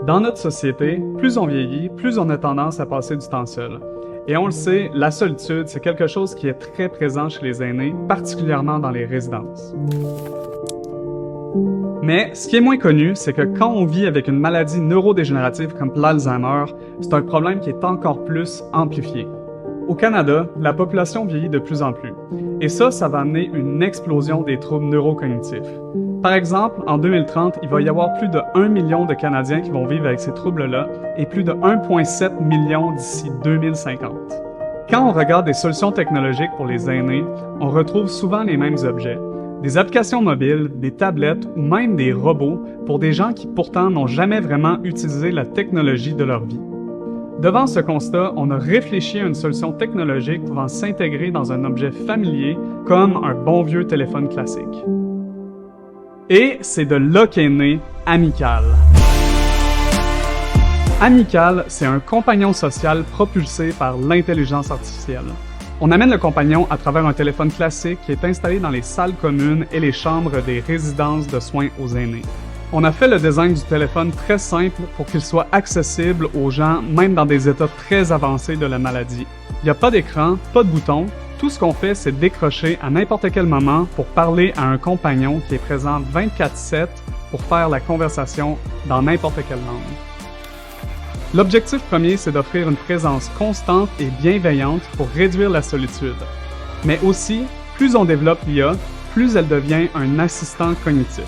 Dans notre société, plus on vieillit, plus on a tendance à passer du temps seul. Et on le sait, la solitude, c'est quelque chose qui est très présent chez les aînés, particulièrement dans les résidences. Mais ce qui est moins connu, c'est que quand on vit avec une maladie neurodégénérative comme l'Alzheimer, c'est un problème qui est encore plus amplifié. Au Canada, la population vieillit de plus en plus. Et ça va amener une explosion des troubles neurocognitifs. Par exemple, en 2030, il va y avoir plus de 1 million de Canadiens qui vont vivre avec ces troubles-là et plus de 1,7 million d'ici 2050. Quand on regarde des solutions technologiques pour les aînés, on retrouve souvent les mêmes objets. Des applications mobiles, des tablettes ou même des robots pour des gens qui pourtant n'ont jamais vraiment utilisé la technologie de leur vie. Devant ce constat, on a réfléchi à une solution technologique pouvant s'intégrer dans un objet familier comme un bon vieux téléphone classique. Et c'est de là qu'est né Amical. Amical, c'est un compagnon social propulsé par l'intelligence artificielle. On amène le compagnon à travers un téléphone classique qui est installé dans les salles communes et les chambres des résidences de soins aux aînés. On a fait le design du téléphone très simple pour qu'il soit accessible aux gens, même dans des états très avancés de la maladie. Il n'y a pas d'écran, pas de bouton. Tout ce qu'on fait, c'est décrocher à n'importe quel moment pour parler à un compagnon qui est présent 24/7 pour faire la conversation dans n'importe quelle langue. L'objectif premier, c'est d'offrir une présence constante et bienveillante pour réduire la solitude. Mais aussi, plus on développe l'IA, plus elle devient un assistant cognitif.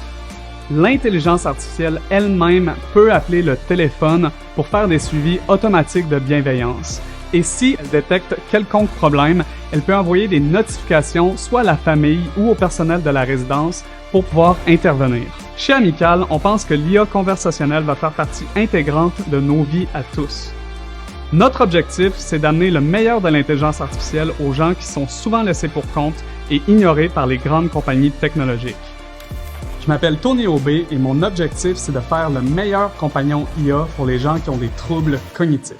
L'intelligence artificielle elle-même peut appeler le téléphone pour faire des suivis automatiques de bienveillance. Et si elle détecte quelconque problème, elle peut envoyer des notifications soit à la famille ou au personnel de la résidence pour pouvoir intervenir. Chez Amical, on pense que l'IA conversationnelle va faire partie intégrante de nos vies à tous. Notre objectif, c'est d'amener le meilleur de l'intelligence artificielle aux gens qui sont souvent laissés pour compte et ignorés par les grandes compagnies technologiques. Je m'appelle Tony Aubé et mon objectif, c'est de faire le meilleur compagnon IA pour les gens qui ont des troubles cognitifs.